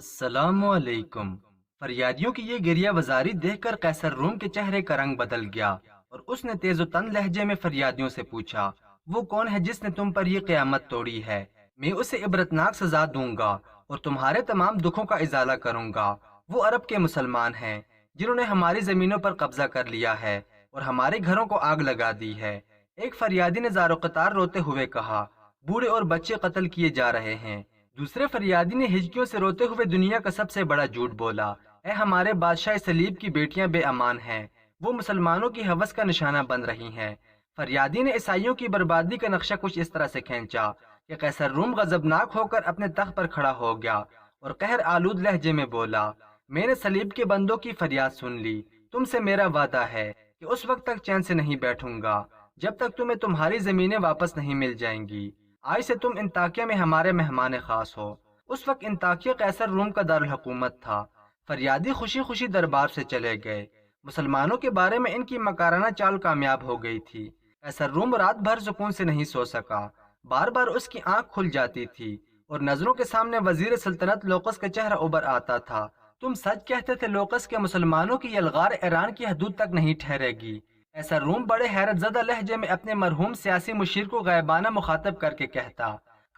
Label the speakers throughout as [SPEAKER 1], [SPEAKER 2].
[SPEAKER 1] السلام علیکم۔ فریادیوں کی یہ گریہ وزاری دیکھ کر قیصر روم کے چہرے کا رنگ بدل گیا اور اس نے تیز و تند لہجے میں فریادیوں سے پوچھا، وہ کون ہے جس نے تم پر یہ قیامت توڑی ہے؟ میں اسے عبرتناک سزا دوں گا اور تمہارے تمام دکھوں کا ازالہ کروں گا۔ وہ عرب کے مسلمان ہیں جنہوں نے ہماری زمینوں پر قبضہ کر لیا ہے اور ہمارے گھروں کو آگ لگا دی ہے۔ ایک فریادی نے زار و قطار روتے ہوئے کہا، بوڑھے اور بچے قتل کیے جا رہے ہیں۔ دوسرے فریادی نے ہچکیوں سے روتے ہوئے دنیا کا سب سے بڑا جھوٹ بولا، اے ہمارے بادشاہ صلیب کی بیٹیاں بے امان ہیں، وہ مسلمانوں کی ہوس کا نشانہ بن رہی ہیں۔ فریادی نے عیسائیوں کی بربادی کا نقشہ کچھ اس طرح سے کھینچا کہ قیصر روم غضبناک ہو کر اپنے تخت پر کھڑا ہو گیا اور قہر آلود لہجے میں بولا، میں نے صلیب کے بندوں کی فریاد سن لی، تم سے میرا وعدہ ہے کہ اس وقت تک چین سے نہیں بیٹھوں گا جب تک تمہیں تمہاری زمینیں واپس نہیں مل جائیں گی۔ آج سے تم انطاکیہ میں ہمارے مہمان خاص ہو۔ اس وقت انطاکیہ قیصر روم کا دارالحکومت تھا۔ فریادی خوشی خوشی دربار سے چلے گئے۔ مسلمانوں کے بارے میں ان کی مکارانہ چال کامیاب ہو گئی تھی۔ قیصر روم رات بھر سکون سے نہیں سو سکا، بار بار اس کی آنکھ کھل جاتی تھی اور نظروں کے سامنے وزیر سلطنت لوقس کا چہرہ ابھر آتا تھا۔ تم سچ کہتے تھے لوقس کے مسلمانوں کی یلغار ایران کی حدود تک نہیں ٹھہرے گی۔ ایسا روم بڑے حیرت زدہ لہجے میں اپنے مرحوم سیاسی مشیر کو غائبانہ مخاطب کر کے کہتا،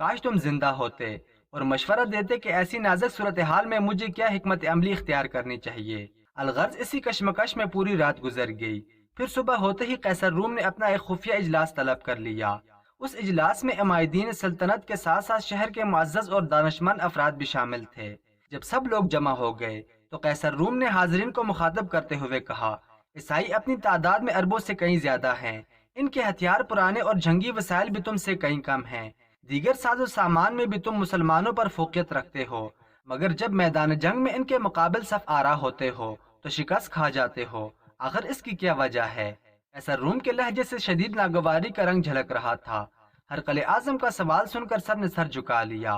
[SPEAKER 1] کاش تم زندہ ہوتے اور مشورہ دیتے کہ ایسی نازک صورتحال میں مجھے کیا حکمت عملی اختیار کرنی چاہیے۔ الغرض اسی کشمکش میں پوری رات گزر گئی۔ پھر صبح ہوتے ہی قیصر روم نے اپنا ایک خفیہ اجلاس طلب کر لیا۔ اس اجلاس میں عمائدین سلطنت کے ساتھ ساتھ شہر کے معزز اور دانشمند افراد بھی شامل تھے۔ جب سب لوگ جمع ہو گئے تو قیصر روم نے حاضرین کو مخاطب کرتے ہوئے کہا، عیسائی اپنی تعداد میں اربوں سے کہیں زیادہ ہیں، ان کے ہتھیار پرانے اور جنگی وسائل بھی تم سے کہیں کم ہیں، دیگر ساز و سامان میں بھی تم مسلمانوں پر فوقیت رکھتے ہو، مگر جب میدان جنگ میں ان کے مقابل صف آرا ہوتے ہو تو شکست کھا جاتے ہو، آخر اس کی کیا وجہ ہے؟ ایسا روم کے لہجے سے شدید ناگواری کا رنگ جھلک رہا تھا۔ ہرقل اعظم کا سوال سن کر سب نے سر جھکا لیا۔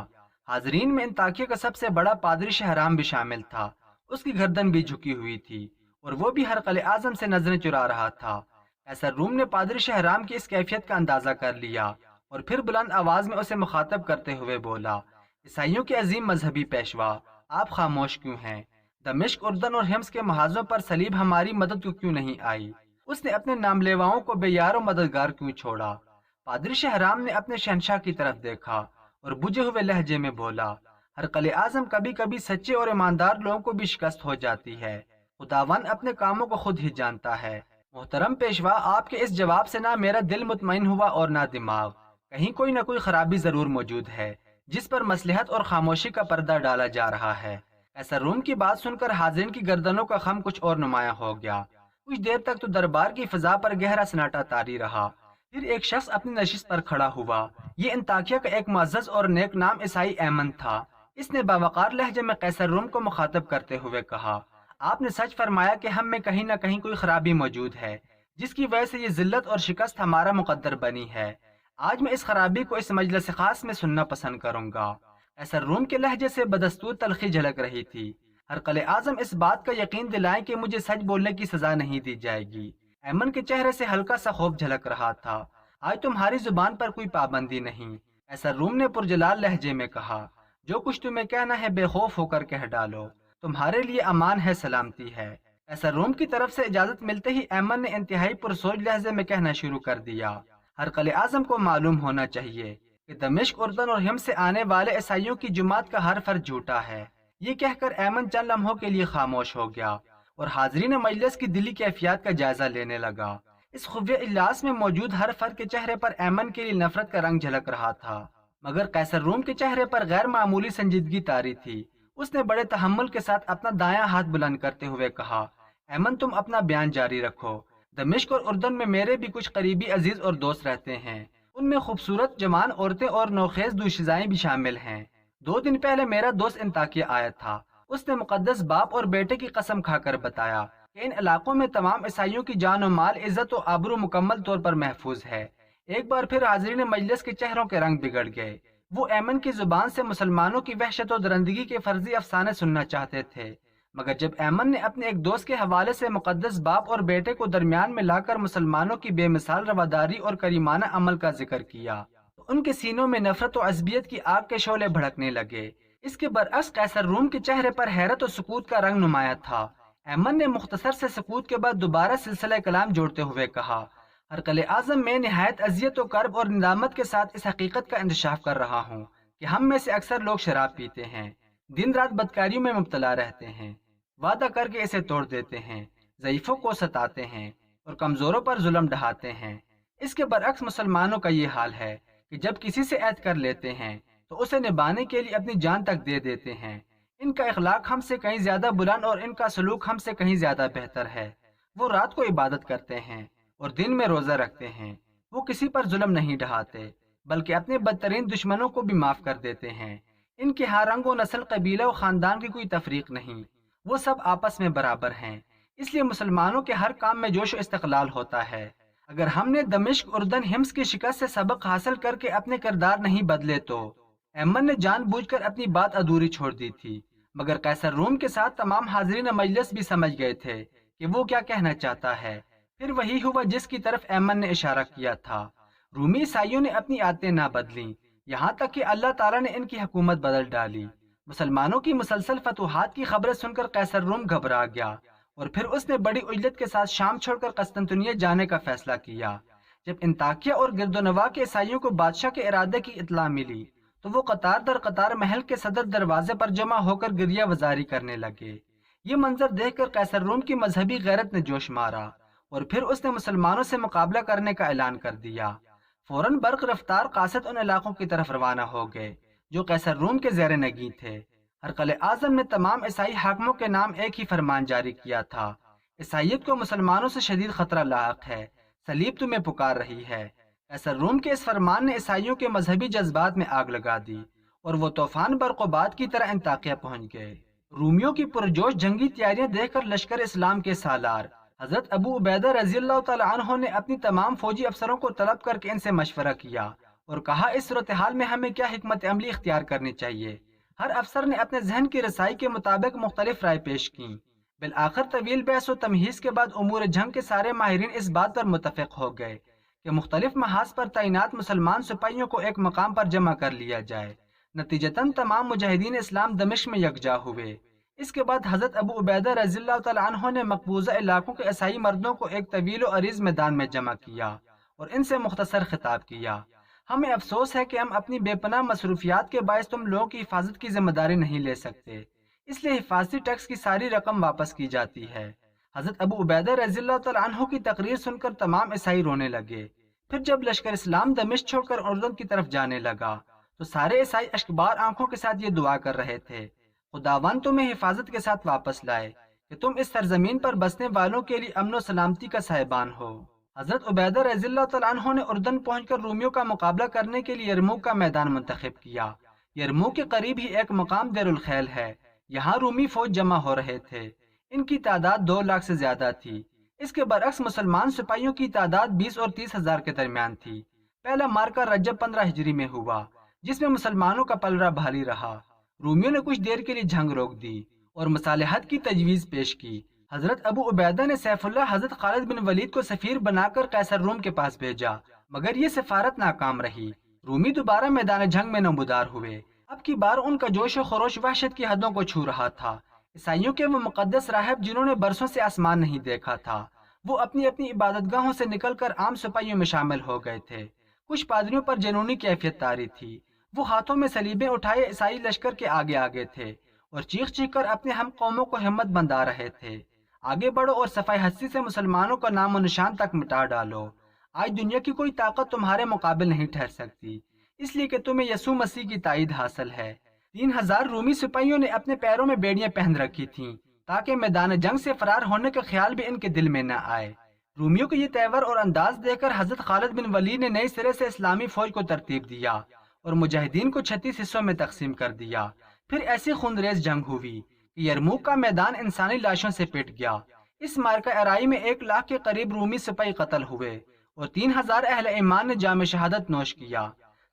[SPEAKER 1] حاضرین میں انطاکیہ کا سب سے بڑا پادری شہرام بھی شامل تھا، اس کی گردن بھی جھکی ہوئی تھی اور وہ بھی ہرقل اعظم سے نظریں چرا رہا تھا۔ قیصر روم نے پادری شہرام کی اس کیفیت کا اندازہ کر لیا اور پھر بلند آواز میں اسے مخاطب کرتے ہوئے بولا، عیسائیوں کے عظیم مذہبی پیشوا، آپ خاموش کیوں ہیں؟ دمشق، اردن اور حمص کے محاذوں پر صلیب ہماری مدد کو کیوں نہیں آئی؟ اس نے اپنے نام لیواؤں کو بے یار و مددگار کیوں چھوڑا؟ پادری شہرام نے اپنے شہنشاہ کی طرف دیکھا اور بجھے ہوئے لہجے میں بولا، ہرقل اعظم، کبھی کبھی سچے اور ایماندار لوگوں کو بھی شکست ہو جاتی ہے، خداوند اپنے کاموں کو خود ہی جانتا ہے۔ محترم پیشوا، آپ کے اس جواب سے نہ میرا دل مطمئن ہوا اور نہ دماغ، کہیں کوئی نہ کوئی خرابی ضرور موجود ہے جس پر مصلحت اور خاموشی کا پردہ ڈالا جا رہا ہے۔ ایسا روم کی بات سن کر حاضرین کی گردنوں کا خم کچھ اور نمایاں ہو گیا۔ کچھ دیر تک تو دربار کی فضا پر گہرا سناٹا طاری رہا۔ پھر ایک شخص اپنی نشست پر کھڑا ہوا۔ یہ انطاکیہ کا ایک معزز اور نیک نام عیسائی ایمن تھا۔ اس نے باوقار لہجے میں قیصر روم کو مخاطب کرتے ہوئے کہا، آپ نے سچ فرمایا کہ ہم میں کہیں نہ کہیں کوئی خرابی موجود ہے جس کی وجہ سے یہ ذلت اور شکست ہمارا مقدر بنی ہے۔ آج میں اس خرابی کو اس مجلس خاص میں سننا پسند کروں گا۔ قیصر روم کے لہجے سے بدستور تلخی جھلک رہی تھی۔ ہرقل اعظم، اس بات کا یقین دلائیں کہ مجھے سچ بولنے کی سزا نہیں دی جائے گی۔ ایمن کے چہرے سے ہلکا سا خوف جھلک رہا تھا۔ آج تمہاری زبان پر کوئی پابندی نہیں، قیصر روم نے پرجلال لہجے میں کہا، جو کچھ تمہیں کہنا ہے بے خوف ہو کر کہہ ڈالو، تمہارے لیے امان ہے، سلامتی ہے۔ قیصر روم کی طرف سے اجازت ملتے ہی ایمن نے انتہائی پرسوچ لہجے میں کہنا شروع کر دیا، ہرقل اعظم کو معلوم ہونا چاہیے کہ دمشق، اردن اور حمص سے آنے والے عیسائیوں کی جماعت کا ہر فرد جھوٹا ہے۔ یہ کہہ کر ایمن چند لمحوں کے لیے خاموش ہو گیا اور حاضرین مجلس کی دلی کیفیات کا جائزہ لینے لگا۔ اس خفیہ اجلاس میں موجود ہر فرد کے چہرے پر ایمن کے لیے نفرت کا رنگ جھلک رہا تھا، مگر قیصر روم کے چہرے پر غیر معمولی سنجیدگی طاری تھی۔ اس نے بڑے تحمل کے ساتھ اپنا دایاں ہاتھ بلند کرتے ہوئے کہا، ایمن، تم اپنا بیان جاری رکھو۔ دمشق اور اردن میں میرے بھی کچھ قریبی عزیز اور دوست رہتے ہیں، ان میں خوبصورت جوان عورتیں اور نوخیز دوشیزائیں بھی شامل ہیں۔ 2 دن پہلے میرا دوست انطاکیہ آیا تھا۔ اس نے مقدس باپ اور بیٹے کی قسم کھا کر بتایا کہ ان علاقوں میں تمام عیسائیوں کی جان و مال، عزت و آبرو مکمل طور پر محفوظ ہے۔ ایک بار پھر حاضرین مجلس کے چہروں کے رنگ بگڑ گئے۔ وہ ایمن کی زبان سے مسلمانوں کی وحشت و درندگی کے فرضی افسانے سننا چاہتے تھے، مگر جب ایمن نے اپنے ایک دوست کے حوالے سے مقدس باپ اور بیٹے کو درمیان میں لا کر مسلمانوں کی بے مثال رواداری اور کریمانہ عمل کا ذکر کیا تو ان کے سینوں میں نفرت و عصبیت کی آگ کے شعلے بھڑکنے لگے۔ اس کے برعکس قیصر روم کے چہرے پر حیرت اور سکوت کا رنگ نمایاں تھا۔ ایمن نے مختصر سے سکوت کے بعد دوبارہ سلسلہ کلام جوڑتے ہوئے کہا، ہرقل اعظم، میں نہایت اذیت و کرب اور ندامت کے ساتھ اس حقیقت کا انکشاف کر رہا ہوں کہ ہم میں سے اکثر لوگ شراب پیتے ہیں، دن رات بدکاریوں میں مبتلا رہتے ہیں، وعدہ کر کے اسے توڑ دیتے ہیں، ضعیفوں کو ستاتے ہیں اور کمزوروں پر ظلم ڈھاتے ہیں۔ اس کے برعکس مسلمانوں کا یہ حال ہے کہ جب کسی سے عہد کر لیتے ہیں تو اسے نبھانے کے لیے اپنی جان تک دے دیتے ہیں۔ ان کا اخلاق ہم سے کہیں زیادہ بلند اور ان کا سلوک ہم سے کہیں زیادہ بہتر ہے۔ وہ رات کو عبادت کرتے ہیں اور دن میں روزہ رکھتے ہیں۔ وہ کسی پر ظلم نہیں ڈھاتے بلکہ اپنے بدترین دشمنوں کو بھی معاف کر دیتے ہیں۔ ان کے ہاں رنگ و نسل، قبیلہ و خاندان کی کوئی تفریق نہیں، وہ سب آپس میں برابر ہیں۔ اس لیے مسلمانوں کے ہر کام میں جوش و استقلال ہوتا ہے۔ اگر ہم نے دمشق، اردن، حمص کی شکست سے سبق حاصل کر کے اپنے کردار نہیں بدلے تو ایمن نے جان بوجھ کر اپنی بات ادھوری چھوڑ دی تھی، مگر قیصر روم کے ساتھ تمام حاضرین مجلس بھی سمجھ گئے تھے کہ وہ کیا کہنا چاہتا ہے۔ پھر وہی ہوا جس کی طرف ایمن نے اشارہ کیا تھا۔ رومی عیسائیوں نے اپنی عادتیں نہ بدلیں، یہاں تک کہ اللہ تعالیٰ نے ان کی حکومت بدل ڈالی۔ مسلمانوں کی مسلسل فتوحات کی خبریں سن کر قیصر روم گھبرا گیا اور پھر اس نے بڑی عجلت کے ساتھ شام چھوڑ کر قسطنطنیہ جانے کا فیصلہ کیا۔ جب انطاکیہ اور گرد و نواح کے عیسائیوں کو بادشاہ کے ارادے کی اطلاع ملی تو وہ قطار در قطار محل کے صدر دروازے پر جمع ہو کر گریہ وزاری کرنے لگے۔ یہ منظر دیکھ کر قیصر روم کی مذہبی غیرت نے جوش مارا اور پھر اس نے مسلمانوں سے مقابلہ کرنے کا اعلان کر دیا۔ فوراً برق رفتار قاصد ان علاقوں کی طرف روانہ ہو گئے جو قیصر روم کے زیر نگین تھے۔ ہرقل اعظم نے تمام عیسائی حاکموں کے نام ایک ہی فرمان جاری کیا تھا، عیسائیت کو مسلمانوں سے شدید خطرہ لاحق ہے، صلیب تمہیں پکار رہی ہے۔ قیصر روم کے اس فرمان نے عیسائیوں کے مذہبی جذبات میں آگ لگا دی اور وہ طوفان برق و باد کی طرح انطاکیہ پہنچ گئے۔ رومیوں کی پرجوش جنگی تیاریاں دیکھ کر لشکر اسلام کے سالار حضرت ابو عبیدہ رضی اللہ تعالیٰ عنہ نے اپنی تمام فوجی افسروں کو طلب کر کے ان سے مشورہ کیا اور کہا، اس صورتحال میں ہمیں کیا حکمت عملی اختیار کرنی چاہیے۔ ہر افسر نے اپنے ذہن کی رسائی کے مطابق مختلف رائے پیش کی۔ بالآخر طویل بحث و تمہیز کے بعد امور جنگ کے سارے ماہرین اس بات پر متفق ہو گئے کہ مختلف محاذ پر تعینات مسلمان سپاہیوں کو ایک مقام پر جمع کر لیا جائے۔ نتیجتاً تمام مجاہدین اسلام دمشق میں یکجا ہوئے۔ اس کے بعد حضرت ابو عبیدہ رضی اللہ تعالیٰ عنہ نے مقبوضہ علاقوں کے عیسائی مردوں کو ایک طویل و عریض میدان میں جمع کیا اور ان سے مختصر خطاب کیا، ہمیں افسوس ہے کہ ہم اپنی بے پناہ مصروفیات کے باعث تم لوگوں کی حفاظت کی ذمہ داری نہیں لے سکتے، اس لیے حفاظتی ٹیکس کی ساری رقم واپس کی جاتی ہے۔ حضرت ابو عبیدہ رضی اللہ تعالیٰ عنہ کی تقریر سن کر تمام عیسائی رونے لگے۔ پھر جب لشکر اسلام دمشق چھوڑ کر اردن کی طرف جانے لگا تو سارے عیسائی اشکبار آنکھوں کے ساتھ یہ دعا کر رہے تھے، خداوند تمہیں حفاظت کے ساتھ واپس لائے کہ تم اس سرزمین پر بسنے والوں کے لیے امن و سلامتی کا صاحبان ہو۔ حضرت عبیدہ رضی اللہ تعالیٰ عنہ نے اردن پہنچ کر رومیوں کا مقابلہ کرنے کے لیے یرموک کا میدان منتخب کیا۔ یرموک کے قریب ہی ایک مقام دیر الخیل ہے، یہاں رومی فوج جمع ہو رہے تھے، ان کی تعداد 2 لاکھ سے زیادہ تھی۔ اس کے برعکس مسلمان سپاہیوں کی تعداد 20 اور 30 ہزار کے درمیان تھی۔ پہلا مارکہ رجب 15 ہجری میں ہوا جس میں مسلمانوں کا پلڑا بھاری رہا۔ رومیوں نے کچھ دیر کے لیے جنگ روک دی اور مصالحت کی تجویز پیش کی۔ حضرت ابو عبیدہ نے سیف اللہ حضرت خالد بن ولید کو سفیر بنا کر قیصر روم کے پاس بھیجا، مگر یہ سفارت ناکام رہی۔ رومی دوبارہ میدان جنگ میں نمودار ہوئے۔ اب کی بار ان کا جوش و خروش وحشت کی حدوں کو چھو رہا تھا۔ عیسائیوں کے وہ مقدس راہب جنہوں نے برسوں سے آسمان نہیں دیکھا تھا، وہ اپنی اپنی عبادت گاہوں سے نکل کر عام سپاہیوں میں شامل ہو گئے تھے۔ کچھ پادریوں پر جنونی کیفیت طاری تھی، وہ ہاتھوں میں صلیبیں اٹھائے عیسائی لشکر کے آگے آگے تھے اور چیخ چیخ کر اپنے ہم قوموں کو ہمت بندھا رہے تھے، آگے بڑھو اور صفائی ہستی سے مسلمانوں کا نام و نشان تک مٹا ڈالو۔ آج دنیا کی کوئی طاقت تمہارے مقابل نہیں ٹھہر سکتی، اس لیے کہ تمہیں یسوع مسیح کی تائید حاصل ہے۔ 3000 رومی سپاہیوں نے اپنے پیروں میں بیڑیاں پہن رکھی تھیں تاکہ میدان جنگ سے فرار ہونے کا خیال بھی ان کے دل میں نہ آئے۔ رومیوں کے یہ تیور اور انداز دیکھ کر حضرت خالد بن ولید نے نئے سرے سے اسلامی فوج کو ترتیب دیا اور مجاہدین کو 36 حصوں میں تقسیم کر دیا۔ پھر ایسی خونریز جنگ ہوئی کہ یرموک کا میدان انسانی لاشوں سے پٹ گیا۔ اس مارکہ ارائی میں 1 لاکھ کے قریب رومی سپاہی قتل ہوئے اور 3000 اہل ایمان نے جام شہادت نوش کیا۔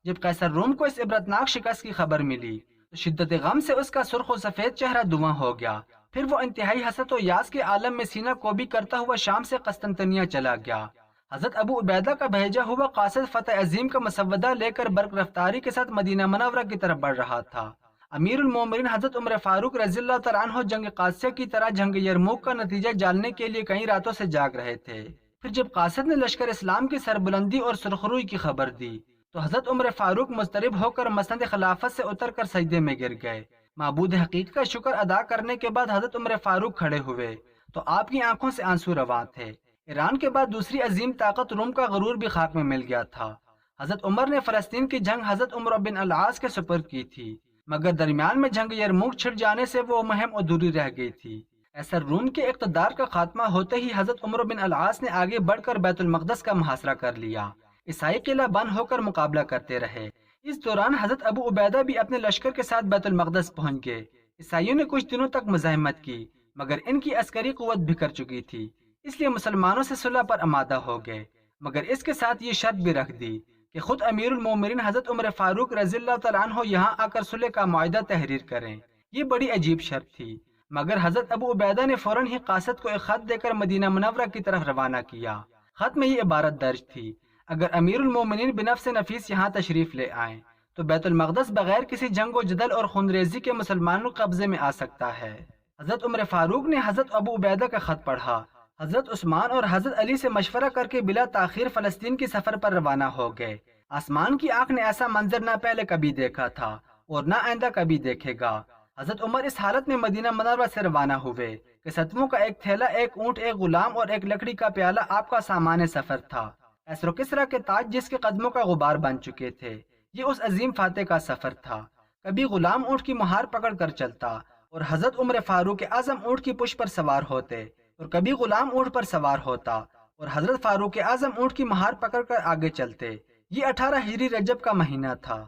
[SPEAKER 1] جب قیصر روم کو اس عبرتناک شکست کی خبر ملی تو شدت غم سے اس کا سرخ و سفید چہرہ دھواں ہو گیا۔ پھر وہ انتہائی حسرت و یاس کے عالم میں سینہ کوبی کرتا ہوا شام سے قسطنطنیہ چلا گیا۔ حضرت ابو عبیدہ کا بھیجا ہوا قاصد فتح عظیم کا مسودہ لے کر برق رفتاری کے ساتھ مدینہ منورہ کی طرف بڑھ رہا تھا۔ امیر المومنین حضرت عمر فاروق رضی اللہ تعالیٰ عنہ جنگ قادسیہ کی طرح جنگ یرموک کا نتیجہ جاننے کے لیے کئی راتوں سے جاگ رہے تھے۔ پھر جب قاصد نے لشکر اسلام کی سربلندی اور سرخروئی کی خبر دی تو حضرت عمر فاروق مضطرب ہو کر مسند خلافت سے اتر کر سجدے میں گر گئے۔ معبود حقیقی کا شکر ادا کرنے کے بعد حضرت عمر فاروق کھڑے ہوئے تو آپ کی آنکھوں سے آنسو رواں تھے۔ ایران کے بعد دوسری عظیم طاقت روم کا غرور بھی خاک میں مل گیا تھا۔ حضرت عمر نے فلسطین کی جنگ حضرت عمر بن العاص کے سپرد کی تھی، مگر درمیان میں جنگ یرموک چھڑ جانے سے وہ مہم ادھوری رہ گئی تھی۔ قیصر روم کے اقتدار کا خاتمہ ہوتے ہی حضرت عمر بن العاص نے آگے بڑھ کر بیت المقدس کا محاصرہ کر لیا۔ عیسائی قلعہ بند ہو کر مقابلہ کرتے رہے۔ اس دوران حضرت ابو عبیدہ بھی اپنے لشکر کے ساتھ بیت المقدس پہنچ گئے۔ عیسائیوں نے کچھ دنوں تک مزاحمت کی، مگر ان کی عسکری قوت بکھر چکی تھی، اس لیے مسلمانوں سے صلح پر آمادہ ہو گئے، مگر اس کے ساتھ یہ شرط بھی رکھ دی کہ خود امیر المومنین حضرت عمر فاروق رضی اللہ تعالیٰ عنہ یہاں آ کر صلح کا معاہدہ تحریر کریں۔ یہ بڑی عجیب شرط تھی، مگر حضرت ابو عبیدہ نے فوراً ہی قاصد کو ایک خط دے کر مدینہ منورہ کی طرف روانہ کیا۔ خط میں یہ عبارت درج تھی: اگر امیر المومنین بنفس نفیس یہاں تشریف لے آئیں تو بیت المقدس بغیر کسی جنگ و جدل اور خونریزی کے مسلمانوں کے قبضے میں آ سکتا ہے۔ حضرت عمر فاروق نے حضرت ابو عبیدہ کا خط پڑھا، حضرت عثمان اور حضرت علی سے مشورہ کر کے بلا تاخیر فلسطین کی سفر پر روانہ ہو گئے۔ آسمان کی آنکھ نے ایسا منظر نہ پہلے کبھی دیکھا تھا اور نہ آئندہ کبھی دیکھے گا۔ حضرت عمر اس حالت میں مدینہ منورہ سے روانہ ہوئے کہ ستووں کا ایک تھیلا، ایک اونٹ، ایک غلام اور ایک لکڑی کا پیالہ آپ کا سامان سفر تھا۔ کیسر و کسریٰ کے تاج جس کے قدموں کا غبار بن چکے تھے، یہ اس عظیم فاتح کا سفر تھا۔ کبھی غلام اونٹ کی مہار پکڑ کر چلتا اور حضرت عمر فاروق اعظم اونٹ کی پشت پر سوار ہوتے، اور کبھی غلام اونٹ پر سوار ہوتا اور حضرت فاروق اعظم اونٹ کی مہار پکڑ کر آگے چلتے۔ یہ 18 ہجری رجب کا مہینہ تھا۔